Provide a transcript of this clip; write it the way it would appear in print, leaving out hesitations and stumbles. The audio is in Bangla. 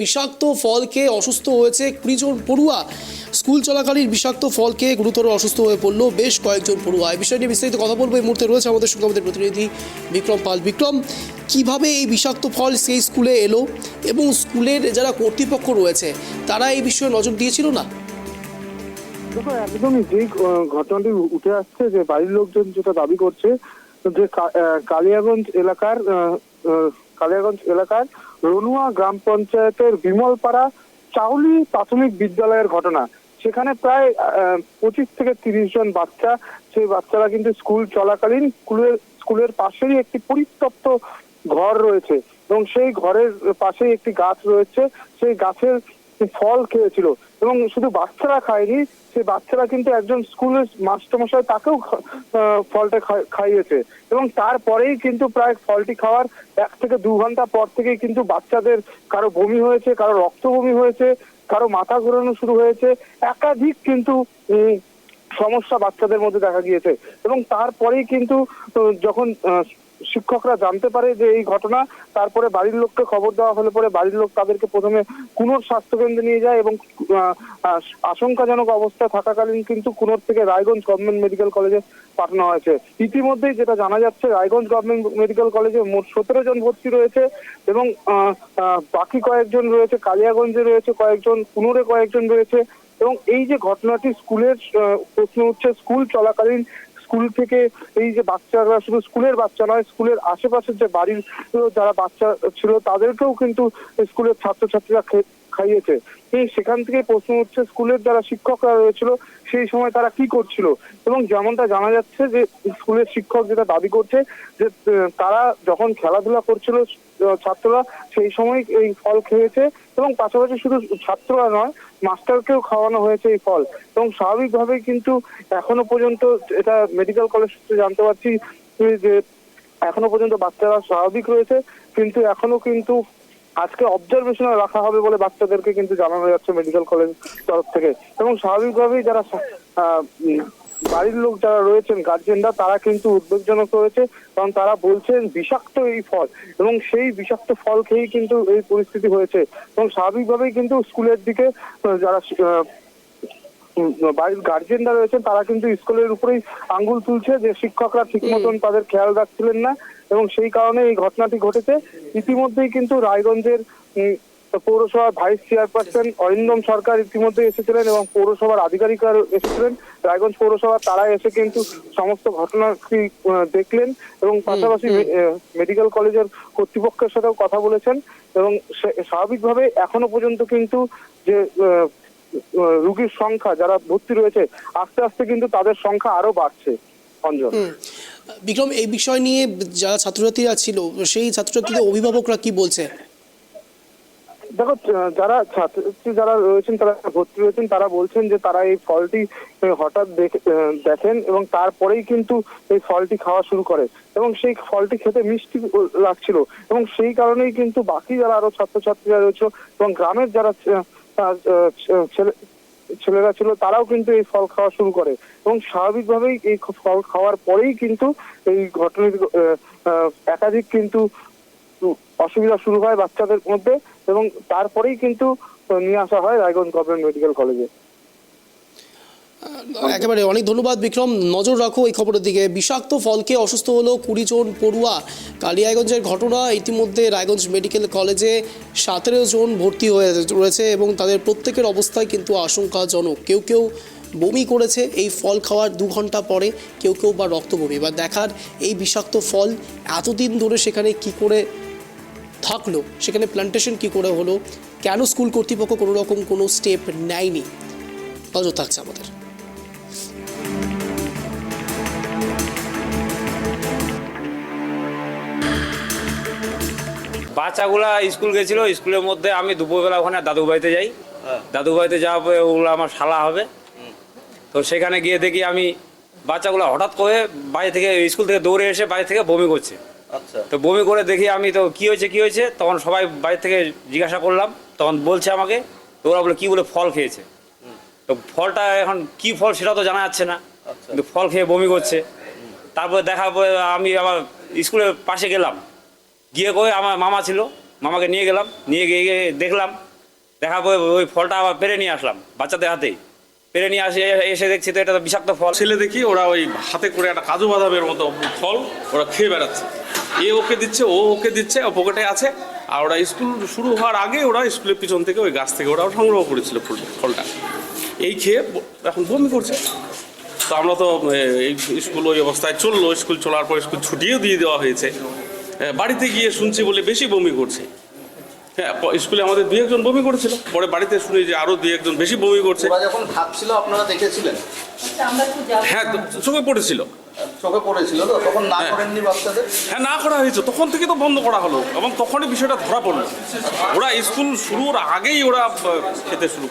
বিষাক্ত ফল খেয়ে অসুস্থ হয়েছে 20 জন পড়ুয়া। স্কুল চলাকালীন বিষাক্ত ফল খেয়ে গুরুতর অসুস্থ হয়ে পড়লো বেশ কয়েকজন পড়ুয়া। এই বিষয় নিয়ে বিস্তারিত কথা বলবো। এই মুহূর্তে রয়েছে আমাদের সঙ্গে আমাদের প্রতিনিধি বিক্রম পাল। বিক্রম, কিভাবে এই বিষাক্ত ফল সেই স্কুলে এলো এবং স্কুলের যারা কর্তৃপক্ষ রয়েছে তারা এই বিষয়ে নজর দিয়েছিল না? দেখো, একদমই যে ঘটনাটি উঠে আসছে, যে বাড়ির লোকজন যেটা দাবি করছে যে কালিয়াগঞ্জ এলাকার রনুয়া গ্রাম পঞ্চায়েতের বিমলপাড়া চাউলি প্রাথমিক বিদ্যালয়ের ঘটনা। সেখানে প্রায় 25 থেকে 30 জন বাচ্চা, সেই বাচ্চারা কিন্তু স্কুল চলাকালীন স্কুলের পাশেই একটি পরিত্যক্ত ঘর রয়েছে এবং সেই ঘরের পাশেই একটি গাছ রয়েছে। সেই গাছের ফল খেয়েছিল এবং শুধু বাচ্চারা খায়নি, সেই বাচ্চারা কিন্তু একজন স্কুলের মাস্টারমশাই তাকেও ফলটা খাইয়েছে এবং তারপরেই কিন্তু প্রায় ফলটি খাওয়ার 1 থেকে 2 ঘন্টা পর থেকেই কিন্তু বাচ্চাদের কারো বমি হয়েছে, কারো রক্ত বমি হয়েছে, কারো মাথা ঘোরানো শুরু হয়েছে। একাধিক কিন্তু সমস্যা বাচ্চাদের মধ্যে দেখা গিয়েছে এবং তারপরেই কিন্তু যখন শিক্ষকরা জানতে পারে যে এই ঘটনা, তারপরে বাড়ির লোককে খবর দেওয়া হলে পরে বাড়ির লোক তাদেরকে প্রথমে কুনোর স্বাস্থ্যকেন্দ্রে নিয়ে যায় এবং আশঙ্কাজনক অবস্থায় থাকাকালীন কিন্তু কুনোর থেকে রায়গঞ্জ গভর্নমেন্ট মেডিকেল কলেজে পাঠানো হয়েছে। ইতিমধ্যেই যেটা জানা যাচ্ছে, রায়গঞ্জ গভর্নমেন্ট মেডিকেল কলেজে মোট 17 জন ভর্তি রয়েছে এবং বাকি কয়েকজন রয়েছে কালিয়াগঞ্জে রয়েছে কয়েকজন, কুনোরে কয়েকজন রয়েছে। এবং এই যে ঘটনাটি স্কুলের প্রশ্ন উঠছে, স্কুল চলাকালীন স্কুল থেকে এই যে বাচ্চারা, শুধু স্কুলের বাচ্চা নয়, স্কুলের আশেপাশের যে বাড়ির যারা বাচ্চা ছিল তাদেরকেও কিন্তু স্কুলের ছাত্রছাত্রীরা খাইয়েছে। সেখান থেকে প্রশ্ন উঠছে, স্কুলের যারা শিক্ষকরা রয়েছিল সেই সময় তারা কি করছিল। এবং যেমনটা জানা যাচ্ছে যে স্কুলের শিক্ষক যেটা দাবি করছে যে তারা যখন খেলাধুলা করছিল ছাত্ররা, সেই সময় এই ফল খেয়েছে এবং পাশাপাশি শুধু ছাত্ররা নয়, মাস্টারকেও খাওয়ানো হয়েছে এই ফল। এবং স্বাভাবিকভাবেই কিন্তু এখনো পর্যন্ত, এটা মেডিকেল কলেজ সূত্রে জানতে পারছি যে এখনো পর্যন্ত বাচ্চারা স্বাভাবিক রয়েছে, কিন্তু এখনো কিন্তু আজকে অবজারভেশনে রাখা হবে বলে বাচ্চাদেরকে কিন্তু জানানো যাচ্ছে মেডিকেল কলেজ তরফ থেকে। এবং স্বাভাবিকভাবেই যারা বাড়ির লোক যারা রয়েছেন, গার্জেনরা, তারা কিন্তু উদ্বেগজনক রয়েছে, কারণ তারা বলছেন বিষাক্ত এই ফল এবং সেই বিষাক্ত ফল খেয়েই কিন্তু এই পরিস্থিতি হয়েছে। এবং স্বাভাবিকভাবেই কিন্তু স্কুলের দিকে যারা বাড়ির গার্জেনরা রয়েছেন তারা কিন্তু স্কুলের উপরেই আঙ্গুল তুলছে যে শিক্ষকরা ঠিক মতন তাদের খেয়াল রাখছিলেন না এবং সেই কারণে এই ঘটনাটি ঘটেছে। ইতিমধ্যেই কিন্তু রায়গঞ্জের পৌরসভার ভাইস চেয়ারপারসন অরিন্দম সরকার ইতিমধ্যে এসেছিলেন এবং পৌরসভার আধিকারিকরা এসেছিলেন। রায়গঞ্জ পৌরসভা তারা এসে কিন্তু সমস্ত ঘটনাটি দেখলেন এবং পাশাপাশি মেডিকেল কলেজের কর্তৃপক্ষের সাথেও কথা বলেছেন। এবং স্বাভাবিকভাবে এখনো পর্যন্ত কিন্তু যে রোগীর সংখ্যা যারা ভর্তি রয়েছে, আস্তে আস্তে কিন্তু তাদের সংখ্যা আরো বাড়ছে। অঞ্জন, বিক্রম, এই বিষয় নিয়ে যারা ছাত্রছাত্রীরা ছিল সেই ছাত্রছাত্রীদের অভিভাবকরা কি বলছে? দেখো, যারা রয়েছেন, তারা ভর্তি রয়েছেন, তারা বলছেন যে তারা এই ফলটি হঠাৎ দেখেন এবং তারপরেই কিন্তু এই ফলটি খাওয়া শুরু করে এবং সেই ফলটি খেতে মিষ্টি লাগছিল এবং সেই কারণেই কিন্তু বাকি যারা আরো ছাত্রছাত্রীরা রয়েছে এবং গ্রামের যারা ছেলেরা ছিল তারাও কিন্তু এই ফল খাওয়া শুরু করে এবং স্বাভাবিকভাবেই এই ফল খাওয়ার পরেই কিন্তু এই ঘটনাটি একাধিক কিন্তু অসুবিধা শুরু হয় বাচ্চাদের মধ্যে এবং তারপরেই কিন্তু নিয়ে আসা হয় রায়গঞ্জ গভর্নমেন্ট মেডিকেল কলেজে। একেবারে অনেক ধন্যবাদ বিক্রম। নজর রাখো এই খবরের দিকে। বিষাক্ত ফলকে অসুস্থ হলো 20 জন পড়ুয়া। কালিয়াগঞ্জের ঘটনা। ইতিমধ্যে রায়গঞ্জ মেডিকেল কলেজে 17 জন ভর্তি হয়ে রয়েছে এবং তাদের প্রত্যেকের অবস্থায় কিন্তু আশঙ্কাজনক। কেউ কেউ বমি করেছে এই ফল খাওয়ার 2 ঘন্টা পরে, কেউ কেউ বা রক্ত বমি। বা দেখার এই বিষাক্ত ফল এতদিন ধরে সেখানে কি করে থাকলো, সেখানে প্ল্যান্টেশন কি করে হলো, কেন স্কুল কর্তৃপক্ষ কোনো রকম কোনো স্টেপ নেয়নি, নজর থাকছে আমাদের। বাচ্চাগুলা স্কুল গেছিল, স্কুলের মধ্যে আমি দুপুরবেলা ওখানে দাদু বাড়িতে যাই। দাদু বাড়িতে যাওয়ার পরে ওগুলো আমার শালা হবে, তো সেখানে গিয়ে দেখি আমি বাচ্চাগুলো হঠাৎ করে বাড়ি থেকে, স্কুল থেকে দৌড়ে এসে বাড়ি থেকে বমি করছে। তো বমি করে দেখি আমি, তো কী হয়েছে, তখন সবাই বাড়ি থেকে জিজ্ঞাসা করলাম, তখন বলছে আমাকে, তো ওরা বলে কী বলে ফল খেয়েছে। তো ফলটা এখন কি ফল সেটা তো জানা যাচ্ছে না, কিন্তু ফল খেয়ে বমি করছে। তারপরে দেখার পরে আমি আবার স্কুলের পাশে গেলাম, গিয়ে করে আমার মামা ছিল, মামাকে নিয়ে গেলাম, নিয়ে গিয়ে দেখলাম, দেখার পরে ওই ফলটা আবার পেরে নিয়ে আসলাম বাচ্চাদের হাতেই। পেরে নিয়ে এসে দেখছি তো এটা তো বিষাক্ত ফল। ছেলে দেখি ওরা ওই হাতে করে একটা কাজু বাদামের মতো ফল ওরা খেয়ে বেড়াচ্ছে, এ ওকে দিচ্ছে, ও ওকে দিচ্ছে, ও পকেটে আছে। আর ওরা স্কুল শুরু হওয়ার আগে ওরা স্কুলের পিছন থেকে ওই গাছ থেকে ওরা সংগ্রহ করেছিল ফলটা, এই খেয়ে এখন বমি করছে। তো আমরা তো এই স্কুল ওই অবস্থায় চললো, স্কুল চলার পর স্কুল ছুটিও দিয়ে দেওয়া হয়েছে। বাড়িতে গিয়ে শুনছি বলে বেশি বমি করছে। হ্যাঁ, স্কুলে আমাদের 2-1 জন বমি করেছিল, পরে বাড়িতে শুনি যে আরো 2-1 জন বেশি বমি করছে। ওরা যখন খাচ্ছিল আপনারা দেখেছিলেন? হ্যাঁ, চোখে পড়েছিল। চোখে পড়েছিল তো, তখন না হ্যাঁ। করেননি বাচ্চাদের? হ্যাঁ, না করা হয়েছে, তখন থেকে তো বন্ধ করা হলো এবং তখনই বিষয়টা ধরা পড়লো। ওরা স্কুল শুরুর আগেই ওরা খেতে শুরু